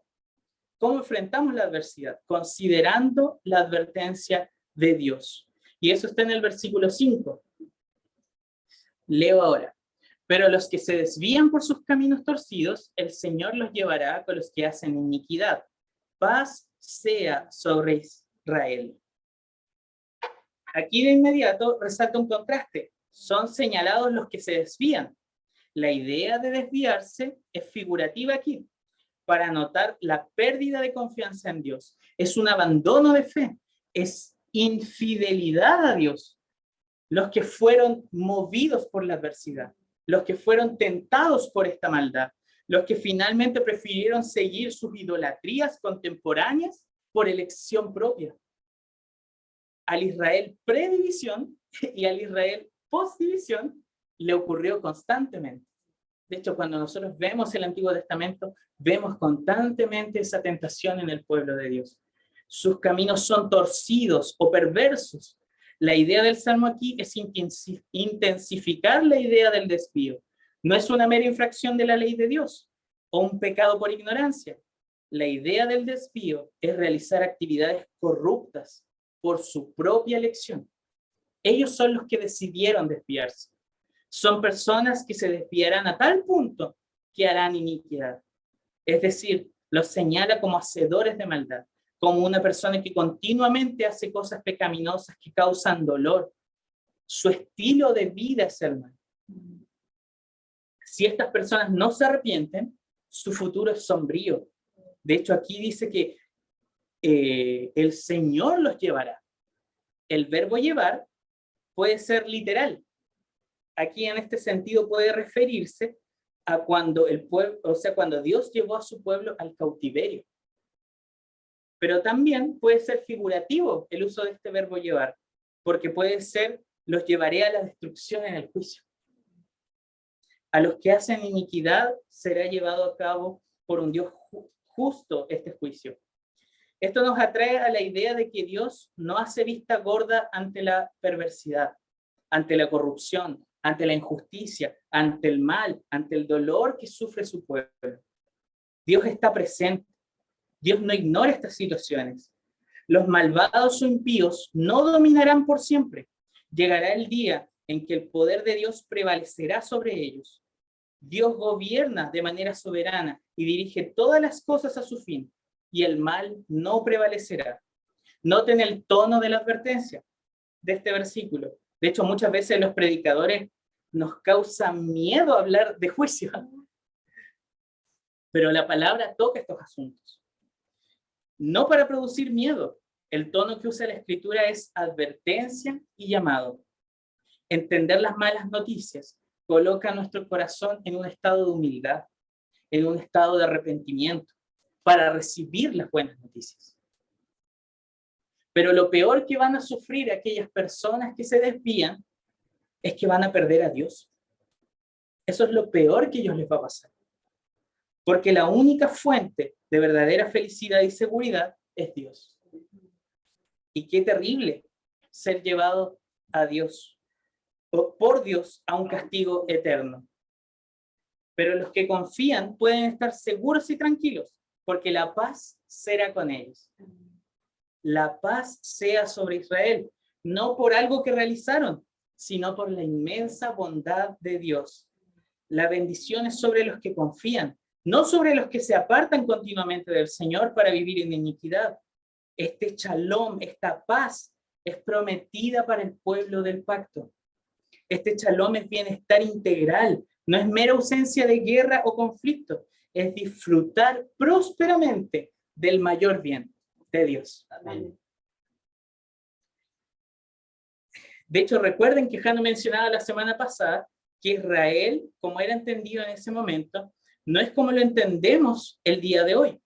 Speaker 1: ¿Cómo enfrentamos la adversidad? Considerando la advertencia de Dios. Y eso está en el versículo 5. Leo ahora. Pero los que se desvían por sus caminos torcidos, el Señor los llevará con los que hacen iniquidad. Paz sea sobre Israel. Aquí de inmediato resalta un contraste. Son señalados los que se desvían. La idea de desviarse es figurativa aquí, para notar la pérdida de confianza en Dios. Es un abandono de fe, es infidelidad a Dios. Los que fueron movidos por la adversidad, los que fueron tentados por esta maldad, los que finalmente prefirieron seguir sus idolatrías contemporáneas por elección propia. Al Israel predivisión y al Israel postdivisión le ocurrió constantemente. De hecho, cuando nosotros vemos el Antiguo Testamento, vemos constantemente esa tentación en el pueblo de Dios. Sus caminos son torcidos o perversos. La idea del Salmo aquí es intensificar la idea del desvío. No es una mera infracción de la ley de Dios o un pecado por ignorancia. La idea del desvío es realizar actividades corruptas por su propia elección. Ellos son los que decidieron desviarse. Son personas que se desviarán a tal punto que harán iniquidad. Es decir, los señala como hacedores de maldad, como una persona que continuamente hace cosas pecaminosas que causan dolor. Su estilo de vida es el mal. Si estas personas no se arrepienten, su futuro es sombrío. De hecho, aquí dice que el Señor los llevará. El verbo llevar puede ser literal. Aquí en este sentido puede referirse a cuando el pueblo, o sea, cuando Dios llevó a su pueblo al cautiverio. Pero también puede ser figurativo el uso de este verbo llevar, porque puede ser los llevaré a la destrucción en el juicio. A los que hacen iniquidad será llevado a cabo por un Dios justo este juicio. Esto nos atrae a la idea de que Dios no hace vista gorda ante la perversidad, ante la corrupción, ante la injusticia, ante el mal, ante el dolor que sufre su pueblo. Dios está presente. Dios no ignora estas situaciones. Los malvados o impíos no dominarán por siempre. Llegará el día en que el poder de Dios prevalecerá sobre ellos. Dios gobierna de manera soberana y dirige todas las cosas a su fin, y el mal no prevalecerá. Noten el tono de la advertencia de este versículo. De hecho, muchas veces los predicadores nos causa miedo hablar de juicio, pero la palabra toca estos asuntos. No para producir miedo. El tono que usa la Escritura es advertencia y llamado. Entender las malas noticias coloca nuestro corazón en un estado de humildad, en un estado de arrepentimiento, para recibir las buenas noticias. Pero lo peor que van a sufrir aquellas personas que se desvían es que van a perder a Dios. Eso es lo peor que a ellos les va a pasar. Porque la única fuente de verdadera felicidad y seguridad es Dios. Y qué terrible ser llevado a Dios, o por Dios, a un castigo eterno. Pero los que confían pueden estar seguros y tranquilos, porque la paz será con ellos. La paz sea sobre Israel, no por algo que realizaron, sino por la inmensa bondad de Dios. La bendición es sobre los que confían, no sobre los que se apartan continuamente del Señor para vivir en iniquidad. Este shalom, esta paz, es prometida para el pueblo del pacto. Este shalom es bienestar integral, no es mera ausencia de guerra o conflicto, es disfrutar prósperamente del mayor bien de Dios. Amén. De hecho, recuerden que Jano mencionaba la semana pasada que Israel, como era entendido en ese momento, no es como lo entendemos el día de hoy.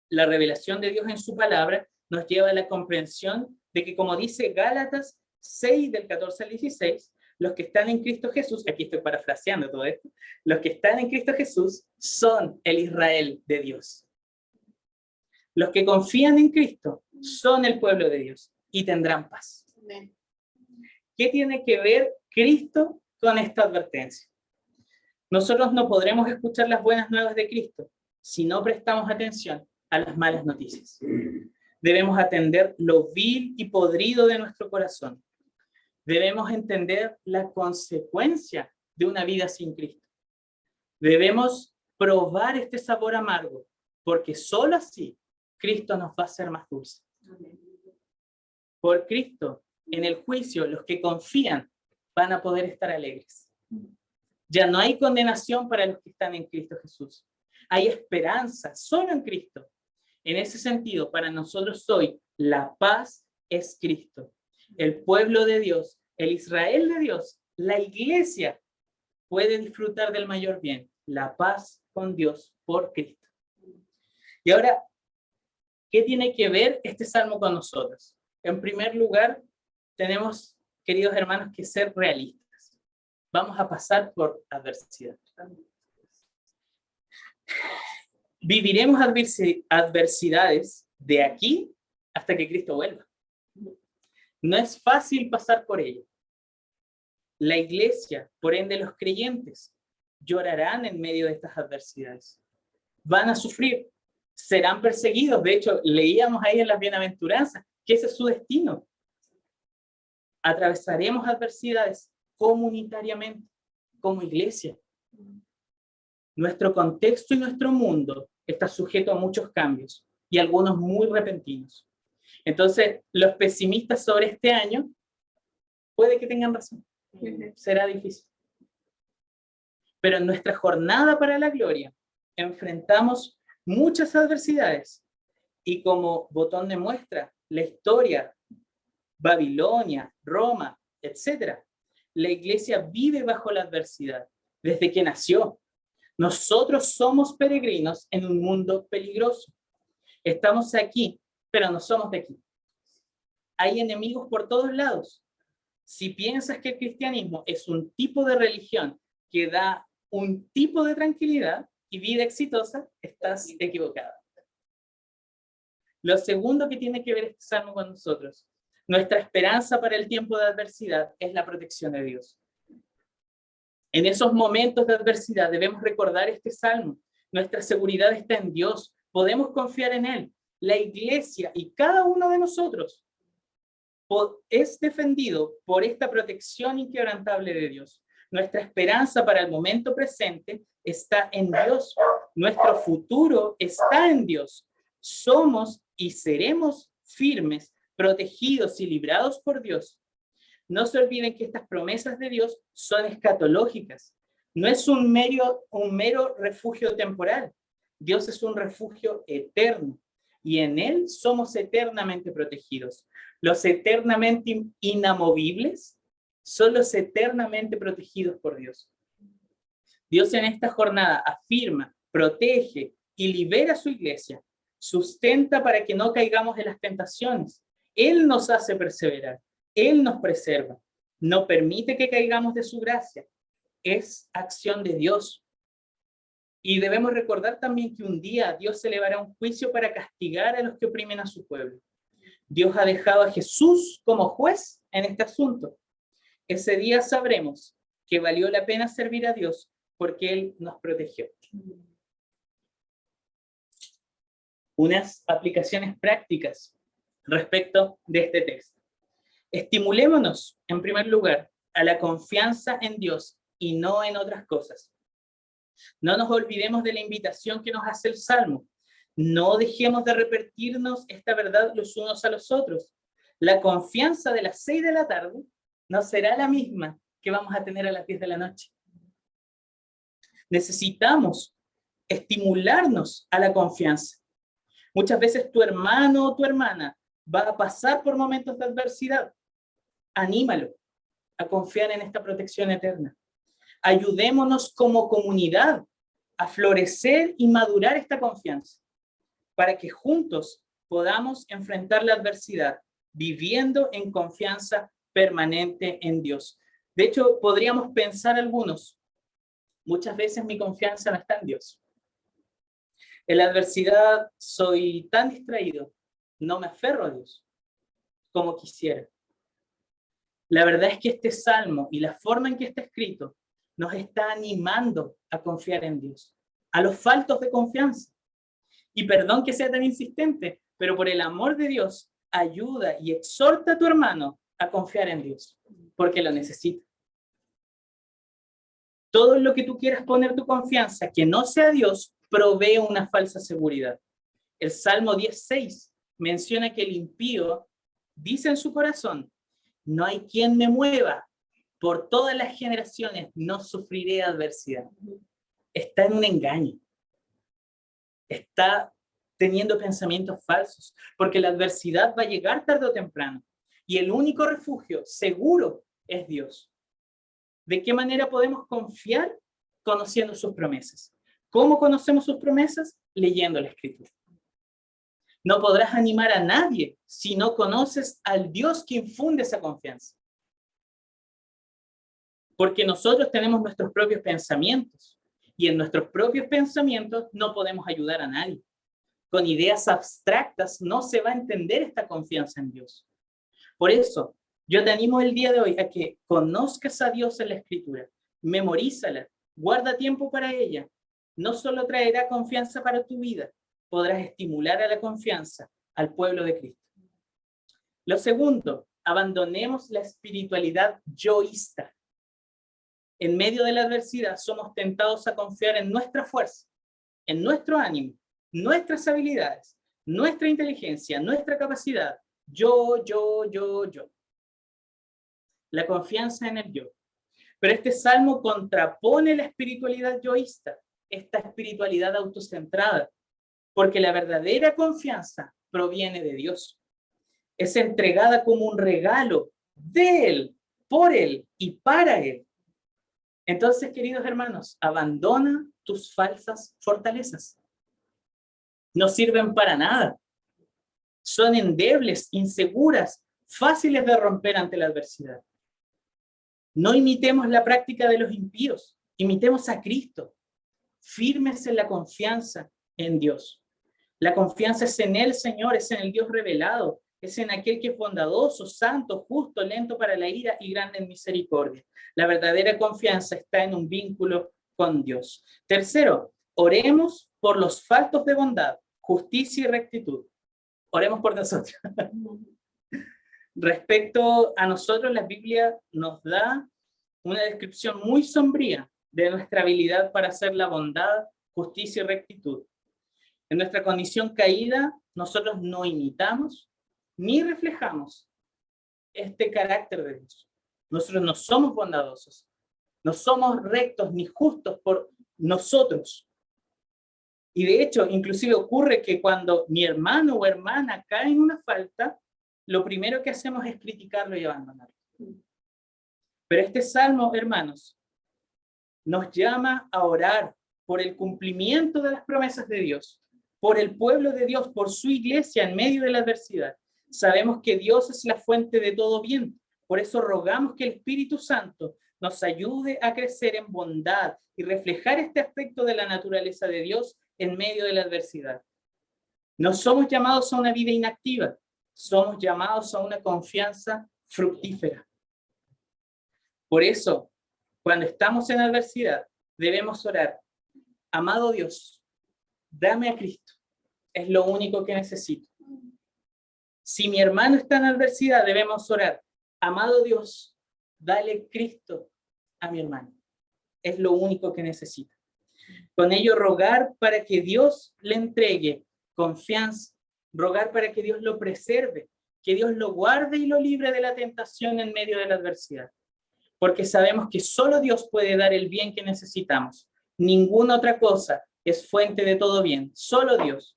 Speaker 1: La revelación de Dios en su palabra nos lleva a la comprensión de que, como dice Gálatas 6, del 14 al 16, los que están en Cristo Jesús, aquí estoy parafraseando todo esto, los que están en Cristo Jesús son el Israel de Dios. Los que confían en Cristo son el pueblo de Dios y tendrán paz. Amén. ¿Qué tiene que ver Cristo con esta advertencia? Nosotros no podremos escuchar las buenas nuevas de Cristo si no prestamos atención a las malas noticias. Debemos atender lo vil y podrido de nuestro corazón. Debemos entender la consecuencia de una vida sin Cristo. Debemos probar este sabor amargo, porque solo así Cristo nos va a hacer más dulce. Por Cristo, en el juicio, los que confían van a poder estar alegres. Ya no hay condenación para los que están en Cristo Jesús. Hay esperanza solo en Cristo. En ese sentido, para nosotros hoy, la paz es Cristo. El pueblo de Dios, el Israel de Dios, la iglesia puede disfrutar del mayor bien, la paz con Dios por Cristo. Y ahora, ¿Qué tiene que ver este salmo con nosotros? En primer lugar, tenemos, queridos hermanos, que ser realistas. Vamos a pasar por adversidad. Viviremos adversidades de aquí hasta que Cristo vuelva. No es fácil pasar por ello. La iglesia, por ende los creyentes, llorarán en medio de estas adversidades. Van a sufrir, serán perseguidos. De hecho, leíamos ahí en las bienaventuranzas que ese es su destino. Atravesaremos adversidades comunitariamente, como iglesia. Nuestro contexto y nuestro mundo está sujeto a muchos cambios y algunos muy repentinos. Entonces, los pesimistas sobre este año puede que tengan razón. Será difícil. Pero en nuestra jornada para la gloria enfrentamos muchas adversidades y como botón de muestra, la historia, Babilonia, Roma, etc. La iglesia vive bajo la adversidad desde que nació. Nosotros somos peregrinos en un mundo peligroso. Estamos aquí, pero no somos de aquí. Hay enemigos por todos lados. Si piensas que el cristianismo es un tipo de religión que da un tipo de tranquilidad y vida exitosa, estás equivocado. Lo segundo que tiene que ver este salmo con nosotros, nuestra esperanza para el tiempo de adversidad es la protección de Dios. En esos momentos de adversidad debemos recordar este salmo. Nuestra seguridad está en Dios. Podemos confiar en Él. La iglesia y cada uno de nosotros es defendido por esta protección inquebrantable de Dios. Nuestra esperanza para el momento presente está en Dios. Nuestro futuro está en Dios. Somos y seremos firmes, protegidos y librados por Dios. No se olviden que estas promesas de Dios son escatológicas. No es un mero refugio temporal. Dios es un refugio eterno y en Él somos eternamente protegidos. Los eternamente inamovibles son los eternamente protegidos por Dios. Dios en esta jornada afirma, protege y libera a su iglesia. Sustenta para que no caigamos en las tentaciones. Él nos hace perseverar. Él nos preserva, no permite que caigamos de su gracia. Es acción de Dios. Y debemos recordar también que un día Dios elevará un juicio para castigar a los que oprimen a su pueblo. Dios ha dejado a Jesús como juez en este asunto. Ese día sabremos que valió la pena servir a Dios porque Él nos protegió. Unas aplicaciones prácticas respecto de este texto. Estimulémonos, en primer lugar, a la confianza en Dios y no en otras cosas. No nos olvidemos de la invitación que nos hace el Salmo. No dejemos de repetirnos esta verdad los unos a los otros. La confianza de las 6 de la tarde no será la misma que vamos a tener a las 10 de la noche. Necesitamos estimularnos a la confianza. Muchas veces tu hermano o tu hermana va a pasar por momentos de adversidad. Anímalo a confiar en esta protección eterna. Ayudémonos como comunidad a florecer y madurar esta confianza para que juntos podamos enfrentar la adversidad viviendo en confianza permanente en Dios. De hecho, podríamos pensar algunos, muchas veces mi confianza no está en Dios. En la adversidad soy tan distraído, no me aferro a Dios como quisiera. La verdad es que este salmo y la forma en que está escrito nos está animando a confiar en Dios, a los faltos de confianza. Y perdón que sea tan insistente, pero por el amor de Dios, ayuda y exhorta a tu hermano a confiar en Dios, porque lo necesita. Todo en lo que tú quieras poner tu confianza, que no sea Dios, provee una falsa seguridad. El Salmo 10:6 menciona que el impío dice en su corazón: no hay quien me mueva, por todas las generaciones no sufriré adversidad. Está en un engaño. Está teniendo pensamientos falsos, porque la adversidad va a llegar tarde o temprano. Y el único refugio seguro es Dios. ¿De qué manera podemos confiar? Conociendo sus promesas. ¿Cómo conocemos sus promesas? Leyendo la Escritura. No podrás animar a nadie si no conoces al Dios que infunde esa confianza. Porque nosotros tenemos nuestros propios pensamientos y en nuestros propios pensamientos no podemos ayudar a nadie. Con ideas abstractas no se va a entender esta confianza en Dios. Por eso, yo te animo el día de hoy a que conozcas a Dios en la Escritura, memorízala, guarda tiempo para ella. No solo traerá confianza para tu vida, podrás estimular a la confianza al pueblo de Cristo. Lo segundo, abandonemos la espiritualidad yoísta. En medio de la adversidad somos tentados a confiar en nuestra fuerza, en nuestro ánimo, nuestras habilidades, nuestra inteligencia, nuestra capacidad. Yo. La confianza en el yo. Pero este salmo contrapone la espiritualidad yoísta, esta espiritualidad autocentrada, porque la verdadera confianza proviene de Dios. Es entregada como un regalo de Él, por Él y para Él. Entonces, queridos hermanos, abandona tus falsas fortalezas. No sirven para nada. Son endebles, inseguras, fáciles de romper ante la adversidad. No imitemos la práctica de los impíos, imitemos a Cristo, firmes en la confianza en Dios. La confianza es en el Señor, es en el Dios revelado, es en aquel que es bondadoso, santo, justo, lento para la ira y grande en misericordia. La verdadera confianza está en un vínculo con Dios. Tercero, oremos por los faltos de bondad, justicia y rectitud. Oremos por nosotros. Respecto a nosotros, la Biblia nos da una descripción muy sombría de nuestra habilidad para hacer la bondad, justicia y rectitud. En nuestra condición caída, nosotros no imitamos ni reflejamos este carácter de Dios. Nosotros no somos bondadosos, no somos rectos ni justos por nosotros. Y de hecho, inclusive ocurre que cuando mi hermano o hermana cae en una falta, lo primero que hacemos es criticarlo y abandonarlo. Pero este salmo, hermanos, nos llama a orar por el cumplimiento de las promesas de Dios, por el pueblo de Dios, por su iglesia en medio de la adversidad. Sabemos que Dios es la fuente de todo bien. Por eso rogamos que el Espíritu Santo nos ayude a crecer en bondad y reflejar este aspecto de la naturaleza de Dios en medio de la adversidad. No somos llamados a una vida inactiva, somos llamados a una confianza fructífera. Por eso, cuando estamos en adversidad, debemos orar: amado Dios, dame a Cristo, es lo único que necesito. Si mi hermano está en adversidad, debemos orar: amado Dios, dale Cristo a mi hermano, es lo único que necesita. Con ello rogar para que Dios le entregue confianza, rogar para que Dios lo preserve, que Dios lo guarde y lo libre de la tentación en medio de la adversidad. Porque sabemos que solo Dios puede dar el bien que necesitamos. Ninguna otra cosa es fuente de todo bien, solo Dios.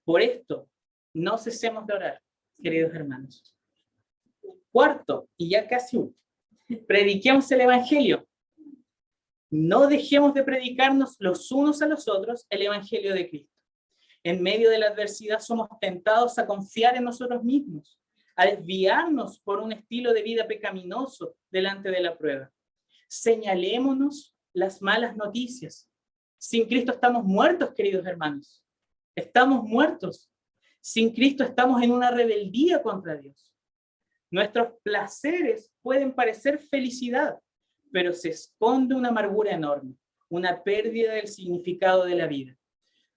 Speaker 1: Por esto, no cesemos de orar, queridos hermanos. Cuarto, y ya casi último, prediquemos el Evangelio. No dejemos de predicarnos los unos a los otros el Evangelio de Cristo. En medio de la adversidad somos tentados a confiar en nosotros mismos, a desviarnos por un estilo de vida pecaminoso delante de la prueba. Señalémonos las malas noticias. Sin Cristo estamos muertos, queridos hermanos. Estamos muertos. Sin Cristo estamos en una rebeldía contra Dios. Nuestros placeres pueden parecer felicidad, pero se esconde una amargura enorme, una pérdida del significado de la vida.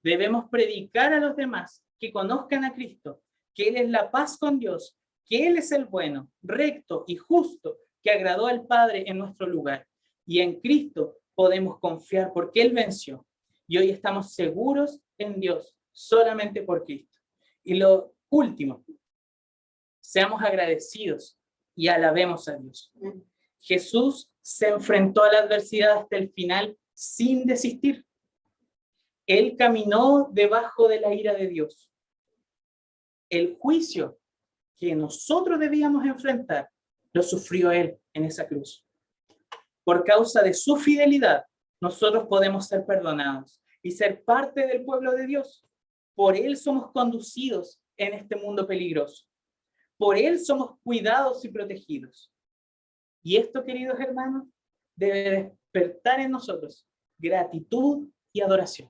Speaker 1: Debemos predicar a los demás que conozcan a Cristo, que Él es la paz con Dios, que Él es el bueno, recto y justo, que agradó al Padre en nuestro lugar. Y en Cristo podemos confiar porque Él venció. Y hoy estamos seguros en Dios, solamente por Cristo. Y lo último, seamos agradecidos y alabemos a Dios. Jesús se enfrentó a la adversidad hasta el final sin desistir. Él caminó debajo de la ira de Dios. El juicio que nosotros debíamos enfrentar lo sufrió Él en esa cruz. Por causa de su fidelidad, nosotros podemos ser perdonados y ser parte del pueblo de Dios. Por Él somos conducidos en este mundo peligroso. Por Él somos cuidados y protegidos. Y esto, queridos hermanos, debe despertar en nosotros gratitud y adoración.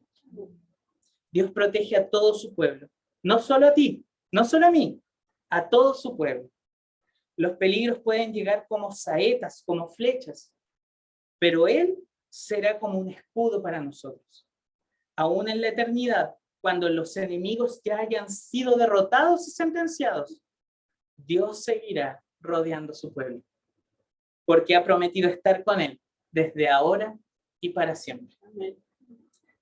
Speaker 1: Dios protege a todo su pueblo, no solo a ti, no solo a mí, a todo su pueblo. Los peligros pueden llegar como saetas, como flechas, pero Él será como un escudo para nosotros. Aún en la eternidad, cuando los enemigos ya hayan sido derrotados y sentenciados, Dios seguirá rodeando su pueblo, porque ha prometido estar con Él desde ahora y para siempre. Amén.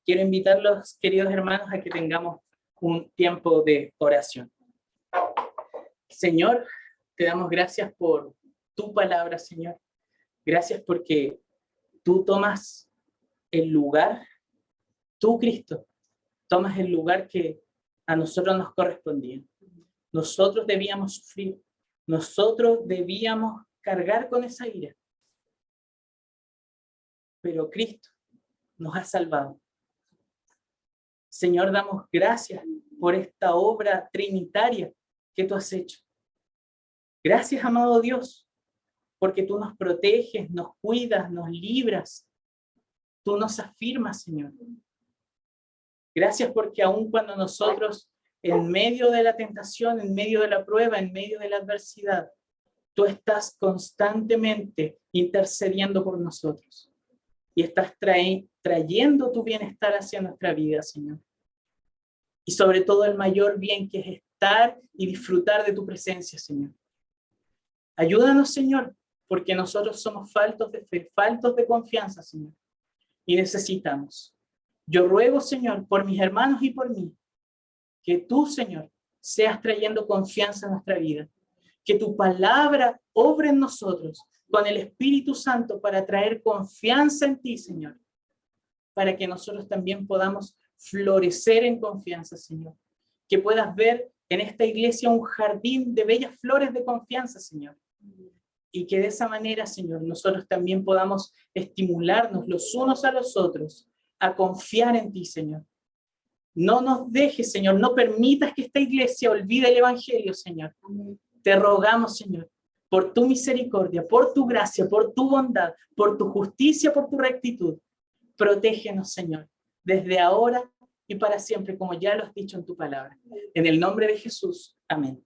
Speaker 1: Quiero invitarlos, queridos hermanos, a que tengamos un tiempo de oración. Señor, te damos gracias por tu palabra, Señor. Gracias porque tú tomas el lugar, tú, Cristo, tomas el lugar que a nosotros nos correspondía. Nosotros debíamos sufrir, nosotros debíamos cargar con esa ira. Pero Cristo nos ha salvado. Señor, damos gracias por esta obra trinitaria que tú has hecho. Gracias, amado Dios, porque tú nos proteges, nos cuidas, nos libras. Tú nos afirmas, Señor. Gracias porque aun cuando nosotros, en medio de la tentación, en medio de la prueba, en medio de la adversidad, tú estás constantemente intercediendo por nosotros y estás trayendo tu bienestar hacia nuestra vida, Señor. Y sobre todo el mayor bien que es estar y disfrutar de tu presencia, Señor. Ayúdanos, Señor, porque nosotros somos faltos de fe, faltos de confianza, Señor, y necesitamos. Yo ruego, Señor, por mis hermanos y por mí, que tú, Señor, seas trayendo confianza a nuestra vida, que tu palabra obre en nosotros con el Espíritu Santo para traer confianza en ti, Señor, para que nosotros también podamos florecer en confianza, Señor, que puedas ver en esta iglesia un jardín de bellas flores de confianza, Señor, y que de esa manera, Señor, nosotros también podamos estimularnos los unos a los otros a confiar en ti, Señor. No nos dejes, Señor, no permitas que esta iglesia olvide el Evangelio, Señor. Te rogamos, Señor, por tu misericordia, por tu gracia, por tu bondad, por tu justicia, por tu rectitud. Protégenos, Señor, desde ahora y para siempre, como ya lo has dicho en tu palabra. En el nombre de Jesús. Amén.